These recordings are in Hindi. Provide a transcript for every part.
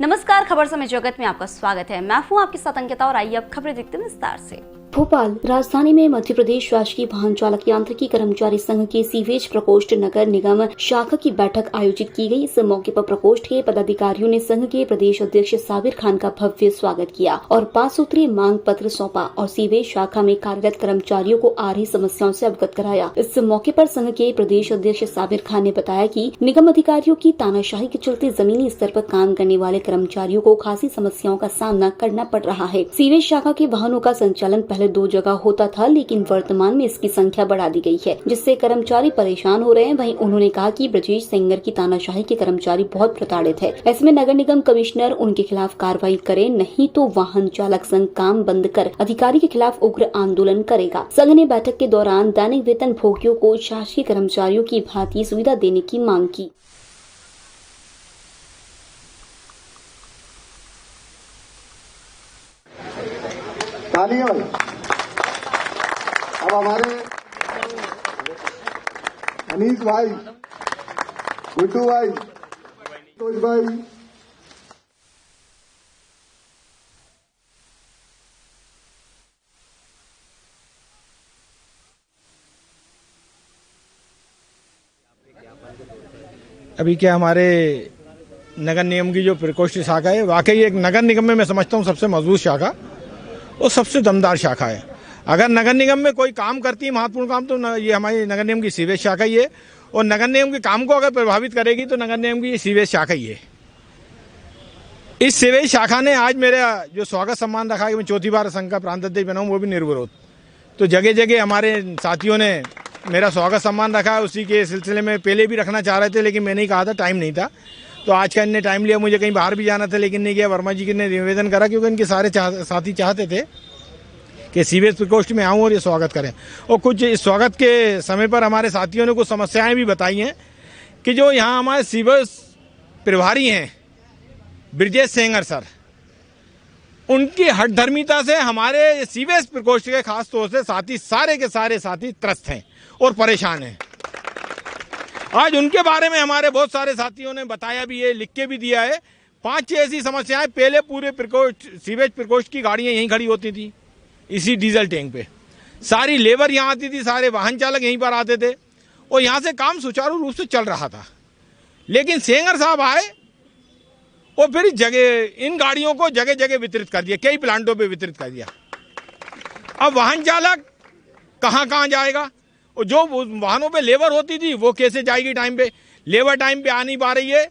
नमस्कार, खबर समय जगत में आपका स्वागत है। मैं हूं आपके साथ अंकिता और आइए अब खबरें देखते हैं विस्तार से। भोपाल राजधानी में मध्य प्रदेश शासकीय वाहन चालक यांत्रिकी कर्मचारी संघ के सीवेज प्रकोष्ठ नगर निगम शाखा की बैठक आयोजित की गई। इस मौके पर प्रकोष्ठ के पदाधिकारियों ने संघ के प्रदेश अध्यक्ष साबिर खान का भव्य स्वागत किया और 5 सूत्रीय मांग पत्र सौंपा और सीवेज शाखा में कार्यरत कर्मचारियों को आ रही समस्याओं से अवगत कराया। इस मौके पर संघ के प्रदेश अध्यक्ष साबिर खान ने बताया कि निगम अधिकारियों की तानाशाही के चलते जमीनी स्तर पर काम करने वाले कर्मचारियों को खासी समस्याओं का सामना करना पड़ रहा है। सीवेज शाखा के वाहनों का संचालन पहले 2 जगह होता था, लेकिन वर्तमान में इसकी संख्या बढ़ा दी गई है, जिससे कर्मचारी परेशान हो रहे हैं। वहीं उन्होंने कहा कि ब्रजेश सेंगर की तानाशाही के कर्मचारी बहुत प्रताड़ित है। ऐसे में नगर निगम कमिश्नर उनके खिलाफ कार्रवाई करे, नहीं तो वाहन चालक संघ काम बंद कर अधिकारी के खिलाफ उग्र आंदोलन करेगा। संघ ने बैठक के दौरान दैनिक वेतन भोगियों को शासकीय कर्मचारियों की भांति सुविधा देने की मांग की। अब हमारे अनीस भाई, गुड्डू भाई, तोज भाई, अभी क्या हमारे नगर निगम की जो प्रकोष्ठ शाखा है, वाकई एक नगर निगम में मैं समझता हूँ सबसे मजबूत शाखा और सबसे दमदार शाखा है। अगर नगर निगम में कोई काम करती है महत्वपूर्ण काम, तो ये हमारी नगर निगम की सीवेज शाखा ही है। और नगर निगम के काम को अगर प्रभावित करेगी तो नगर निगम की सीवेज शाखा ही है। इस सीवेज शाखा ने आज मेरा जो स्वागत सम्मान रखा है, मैं चौथी बार संघ का प्रांत अध्यक्ष बना हूँ, वो भी निर्विरोध। तो जगह जगह हमारे साथियों ने मेरा स्वागत सम्मान रखा है। उसी के सिलसिले में पहले भी रखना चाह रहे थे, लेकिन मैंने ही कहा था, टाइम नहीं था। तो आज का इनने टाइम लिया, मुझे कहीं बाहर भी जाना था लेकिन नहीं गया। वर्मा जी ने निवेदन करा, क्योंकि इनके सारे साथी चाहते थे कि सीवेज प्रकोष्ठ में आऊं और ये स्वागत करें। और कुछ इस स्वागत के समय पर हमारे साथियों ने कुछ समस्याएं भी बताई हैं कि जो यहाँ हमारे सीवेज प्रभारी हैं ब्रजेश सेंगर सर, उनकी हठधर्मिता से हमारे सीवेज प्रकोष्ठ के खास तौर से साथी, सारे के सारे साथी त्रस्त हैं और परेशान हैं। आज उनके बारे में हमारे बहुत सारे साथियों ने बताया भी है, लिख के भी दिया है। 5-6 ऐसी समस्याएं। पहले पूरे प्रकोष्ठ, सीवेज प्रकोष्ठ की गाड़ियां यहीं खड़ी होती थी, इसी डीजल टैंक पे। सारी लेबर यहाँ आती थी, सारे वाहन चालक यहीं पर आते थे और यहाँ से काम सुचारू रूप से चल रहा था। लेकिन सेंगर साहब आए और फिर जगह इन गाड़ियों को जगह जगह वितरित कर दिया, कई प्लांटों पे वितरित कर दिया। अब वाहन चालक कहाँ जाएगा? और जो वाहनों पे लेबर होती थी वो कैसे जाएगी टाइम पे? लेबर टाइम पे आ नहीं पा रही है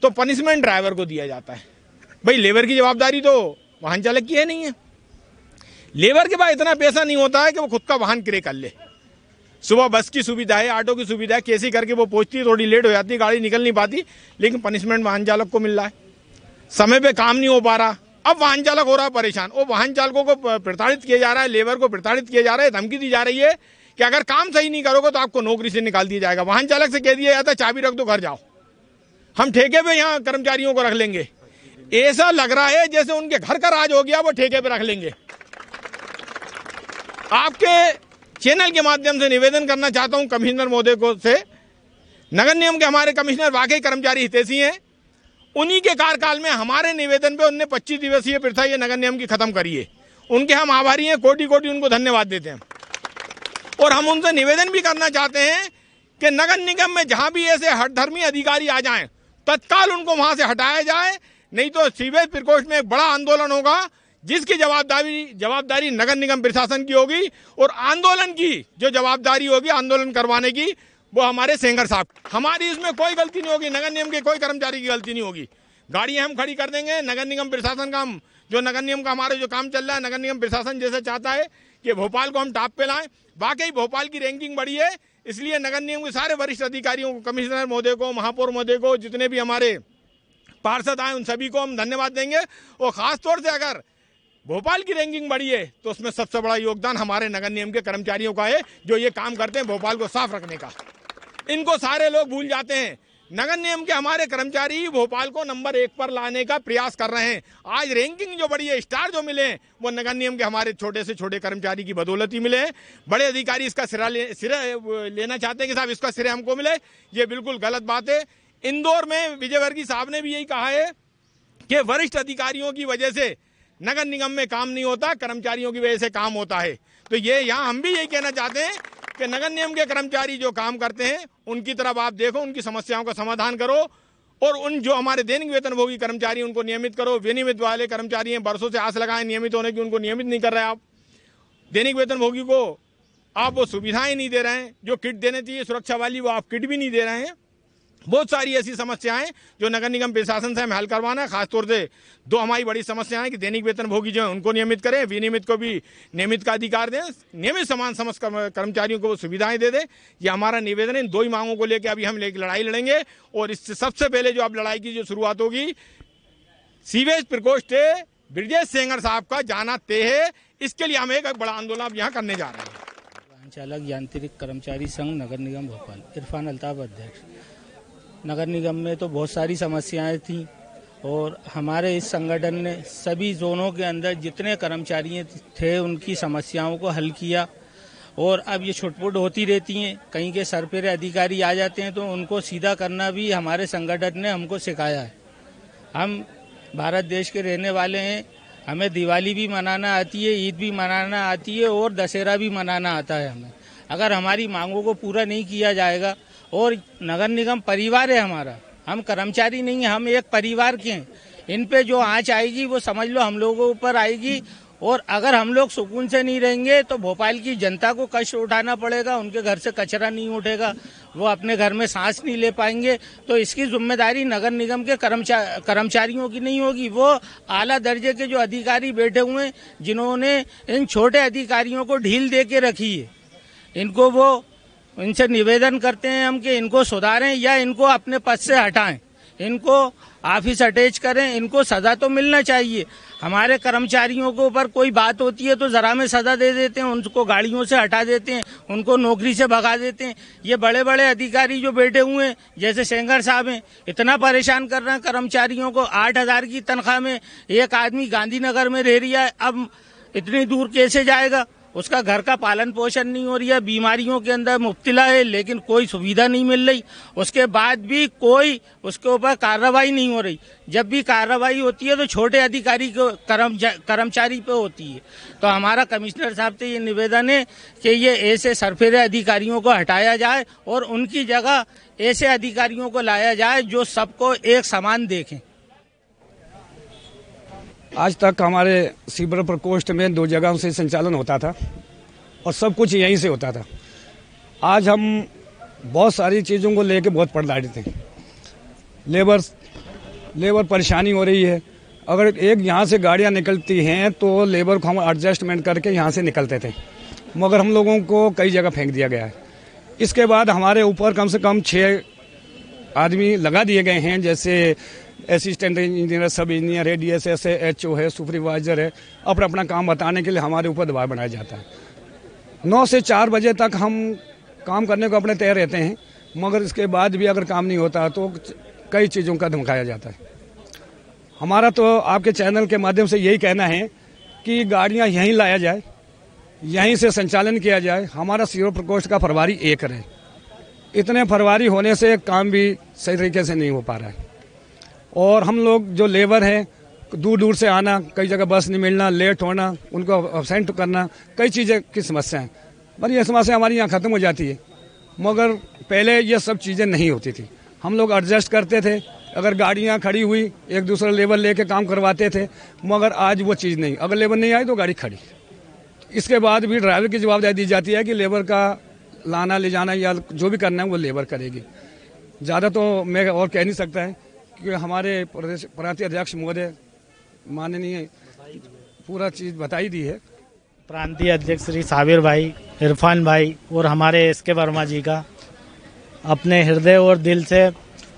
तो पनिशमेंट ड्राइवर को दिया जाता है। भाई, लेबर की जवाबदारी तो वाहन चालक की है नहीं है। लेबर के पास इतना पैसा नहीं होता है कि वो खुद का वाहन क्रय कर ले। सुबह बस की सुविधा है, ऑटो की सुविधा है, कैसे करके वो पहुंचती है, थोड़ी लेट हो जाती है, गाड़ी निकल नहीं पाती, लेकिन पनिशमेंट वाहन चालक को मिल रहा है। समय पे काम नहीं हो पा रहा। अब वाहन चालक हो रहा है परेशान। और वाहन चालकों को प्रताड़ित किया जा रहा है, लेबर को प्रताड़ित किया जा रहा है। धमकी दी जा रही है कि अगर काम सही नहीं करोगे तो आपको नौकरी से निकाल दिया जाएगा। वाहन चालक से कह दिया जाता है, चाबी रख दो, घर जाओ, हम ठेके पे यहाँ कर्मचारियों को रख लेंगे। ऐसा लग रहा है जैसे उनके घर का राज हो गया, वो ठेके पे रख लेंगे। आपके चैनल के माध्यम से निवेदन करना चाहता हूं कमिश्नर महोदय को से, नगर निगम के हमारे कमिश्नर वाकई कर्मचारी हितैषी हैं। उन्हीं के कार्यकाल में हमारे निवेदन पे उन्होंने 25 दिवसीय प्रथा ये नगर निगम की खत्म करी है। उनके हम आभारी हैं, कोटि कोटि उनको धन्यवाद देते हैं। और हम उनसे निवेदन भी करना चाहते हैं कि नगर निगम में जहां भी ऐसे हठधर्मी अधिकारी आ जाएं, तत्काल उनको वहां से हटाया जाए, नहीं तो सीवेज प्रकोष्ठ में एक बड़ा आंदोलन होगा, जिसकी जवाबदारी नगर निगम प्रशासन की होगी। और आंदोलन की जो जवाबदारी होगी आंदोलन करवाने की, वो हमारे सेंगर साहब। हमारी इसमें कोई गलती नहीं होगी, नगर निगम के कोई कर्मचारी की गलती नहीं होगी। गाड़ियां हम खड़ी कर देंगे। नगर निगम प्रशासन का जो नगर निगम का हमारे जो काम चल रहा है, नगर निगम प्रशासन जैसे चाहता है कि भोपाल को हम टॉप पे लाएं। वाकई भोपाल की रैंकिंग बढ़ी है, इसलिए नगर निगम के सारे वरिष्ठ अधिकारियों को, कमिश्नर महोदय को, महापौर महोदय को, जितने भी हमारे पार्षद आए, उन सभी को हम धन्यवाद देंगे। और खासतौर से अगर भोपाल की रैंकिंग बढ़ी है तो उसमें सबसे बड़ा योगदान हमारे नगर निगम के कर्मचारियों का है, जो ये काम करते हैं भोपाल को साफ रखने का। इनको सारे लोग भूल जाते हैं। नगर निगम के हमारे कर्मचारी भोपाल को नंबर 1 पर लाने का प्रयास कर रहे हैं। आज रैंकिंग जो बढ़ी है, स्टार जो मिले हैं, वो नगर निगम के हमारे छोटे से छोटे कर्मचारी की बदौलत ही मिले हैं। बड़े अधिकारी इसका सिरा लेना चाहते हैं कि साहब इसका श्रेय हमको मिले, ये बिल्कुल गलत बात है। इंदौर में विजय वर्गीय साहब ने भी यही कहा है कि वरिष्ठ अधिकारियों की वजह से नगर निगम में काम नहीं होता, कर्मचारियों की वजह से काम होता है। तो ये यहाँ हम भी यही कहना चाहते हैं कि नगर निगम के कर्मचारी जो काम करते हैं उनकी तरफ आप देखो, उनकी समस्याओं का समाधान करो, और उन जो हमारे दैनिक वेतनभोगी कर्मचारी उनको नियमित करो। विनियमित वाले कर्मचारी हैं, बरसों से आस लगाए नियमित होने की, उनको नियमित नहीं कर रहे आप। दैनिक वेतनभोगी को आप वो सुविधाएं नहीं दे रहे हैं जो किट देने चाहिए सुरक्षा वाली, वो आप किट भी नहीं दे रहे हैं। बहुत सारी ऐसी समस्याएं जो नगर निगम प्रशासन से हमें हल करवाना है। खासतौर से दो हमारी बड़ी समस्याएं हैं कि दैनिक वेतनभोगी जो है उनको नियमित करें, विनियमित को भी नियमित का अधिकार दें, नियमित समान समस्त कर्मचारियों को वो सुविधाएं दे दें। ये हमारा निवेदन है। इन दो ही मांगों को लेकर अभी हम लड़ाई लड़ेंगे। और इससे सबसे पहले जो अब लड़ाई की जो शुरुआत होगी, सीवेज प्रकोष्ठ ब्रजेश सेंगर साहब का जाना तय है। इसके लिए हम एक बड़ा आंदोलन अब यहाँ करने जा रहे हैं। वाहन चालक यांत्रिक कर्मचारी संघ नगर निगम भोपाल, इरफान अल्ताफ अध्यक्ष। नगर निगम में तो बहुत सारी समस्याएं थी और हमारे इस संगठन ने सभी जोनों के अंदर जितने कर्मचारी थे उनकी समस्याओं को हल किया। और अब ये छुटपुट होती रहती हैं, कहीं के सरपेरे अधिकारी आ जाते हैं तो उनको सीधा करना भी हमारे संगठन ने हमको सिखाया है। हम भारत देश के रहने वाले हैं, हमें दिवाली भी मनाना आती है, ईद भी मनाना आती है और दशहरा भी मनाना आता है हमें। अगर हमारी मांगों को पूरा नहीं किया जाएगा, और नगर निगम परिवार है हमारा, हम कर्मचारी नहीं हैं, हम एक परिवार के हैं। इन पे जो आंच आएगी वो समझ लो हम लोगों के ऊपर आएगी। और अगर हम लोग सुकून से नहीं रहेंगे तो भोपाल की जनता को कष्ट उठाना पड़ेगा, उनके घर से कचरा नहीं उठेगा, वो अपने घर में सांस नहीं ले पाएंगे। तो इसकी जिम्मेदारी नगर निगम के कर्मचारियों की नहीं होगी। वो आला दर्जे के जो अधिकारी बैठे हुए हैं जिन्होंने इन छोटे अधिकारियों को ढील दे के रखी है, इनको वो इनसे निवेदन करते हैं हम कि इनको सुधारें या इनको अपने पद से हटाएं, इनको ऑफिस अटैच करें। इनको सजा तो मिलना चाहिए। हमारे कर्मचारियों के ऊपर कोई बात होती है तो जरा में सजा दे देते हैं, उनको गाड़ियों से हटा देते हैं, उनको नौकरी से भगा देते हैं। ये बड़े बड़े अधिकारी जो बैठे हुए हैं जैसे सेंगर साहब हैं, इतना परेशान कर रहे हैं कर्मचारियों को। 8,000 की तनख्वाह में एक आदमी गांधीनगर में रह रहा है, अब इतनी दूर कैसे जाएगा? उसका घर का पालन पोषण नहीं हो रही है, बीमारियों के अंदर मुब्तला है, लेकिन कोई सुविधा नहीं मिल रही। उसके बाद भी कोई उसके ऊपर कार्रवाई नहीं हो रही। जब भी कार्रवाई होती है तो छोटे अधिकारी को कर्मचारी पे होती है। तो हमारा कमिश्नर साहब से ये निवेदन है कि ये ऐसे सरफेरे अधिकारियों को हटाया जाए और उनकी जगह ऐसे अधिकारियों को लाया जाए जो सबको एक समान देखें। आज तक हमारे सीवर प्रकोष्ठ में 2 जगहों से संचालन होता था और सब कुछ यहीं से होता था। आज हम बहुत सारी चीज़ों को लेके बहुत प्रताड़ित हैं। लेबर परेशानी हो रही है। अगर एक यहाँ से गाड़ियाँ निकलती हैं तो लेबर को हम एडजस्टमेंट करके यहाँ से निकलते थे, मगर हम लोगों को कई जगह फेंक दिया गया है। इसके बाद हमारे ऊपर कम से कम 6 आदमी लगा दिए गए हैं, जैसे असिस्टेंट इंजीनियर, सब इंजीनियर है, DSS है, HO है, सुपरवाइजर है। अपना काम बताने के लिए हमारे ऊपर दबाव बनाया जाता है। 9 से 4 बजे तक हम काम करने को अपने तैयार रहते हैं, मगर इसके बाद भी अगर काम नहीं होता तो कई चीज़ों का धमकाया जाता है। हमारा तो आपके चैनल के माध्यम से यही कहना है कि गाड़ियाँ यहीं लाया जाए, यहीं से संचालन किया जाए। हमारा सीवर प्रकोष्ठ का प्रभारी एक रहे। इतने प्रभारी होने से काम भी सही तरीके से नहीं हो पा रहा है। और हम लोग जो लेबर हैं, दूर दूर से आना, कई जगह बस नहीं मिलना, लेट होना, उनको अब्सेंट करना, कई चीज़ें की समस्या है। पर ये समस्या हमारी यहाँ ख़त्म हो जाती है, मगर पहले ये सब चीज़ें नहीं होती थी। हम लोग एडजस्ट करते थे, अगर गाड़ियाँ खड़ी हुई एक दूसरा लेबर लेके काम करवाते थे, मगर आज वो चीज़ नहीं। अगर लेबर नहीं आई तो गाड़ी खड़ी। इसके बाद भी ड्राइवर की जवाबदेही दी जाती है कि लेबर का लाना ले जाना या जो भी करना है वो लेबर करेगी। ज़्यादा तो मैं और कह नहीं सकता है कि हमारे प्रांतीय अध्यक्ष महोदय माननीय पूरा चीज़ बताई दी है। प्रांतीय अध्यक्ष श्री साबिर भाई, इरफान भाई और हमारे SK वर्मा जी का अपने हृदय और दिल से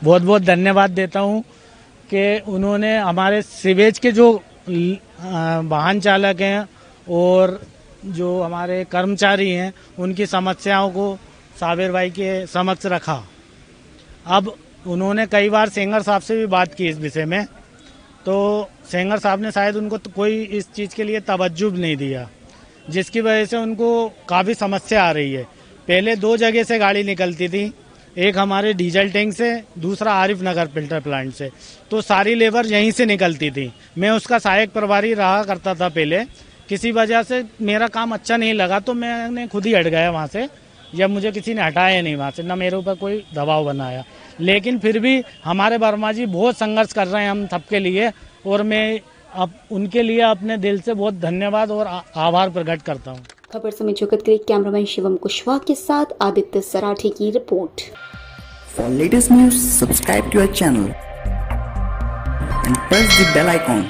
बहुत बहुत धन्यवाद देता हूं कि उन्होंने हमारे सीवेज के जो वाहन चालक हैं और जो हमारे कर्मचारी हैं उनकी समस्याओं को साबिर भाई के समक्ष रखा। अब उन्होंने कई बार सेंगर साहब से भी बात की इस विषय में, तो सेंगर साहब ने शायद उनको तो कोई इस चीज़ के लिए तवज्जो नहीं दिया, जिसकी वजह से उनको काफ़ी समस्या आ रही है। पहले 2 जगह से गाड़ी निकलती थी, एक हमारे डीजल टैंक से, दूसरा आरिफ नगर फिल्टर प्लांट से। तो सारी लेबर यहीं से निकलती थी। मैं उसका सहायक प्रभारी रहा करता था पहले। किसी वजह से मेरा काम अच्छा नहीं लगा तो मैंने खुद ही हट गया वहाँ से, या मुझे किसी ने हटाया नहीं वहाँ से, ना मेरे ऊपर कोई दबाव बनाया। लेकिन फिर भी हमारे वर्मा जी बहुत संघर्ष कर रहे हैं हम सबके लिए, और मैं अब उनके लिए अपने दिल से बहुत धन्यवाद और आभार प्रकट करता हूँ। खबर समय जगत के लिए कैमरामैन शिवम कुशवाहा के साथ आदित्य सराठी की report. For latest news, subscribe to our channel and press the bell icon.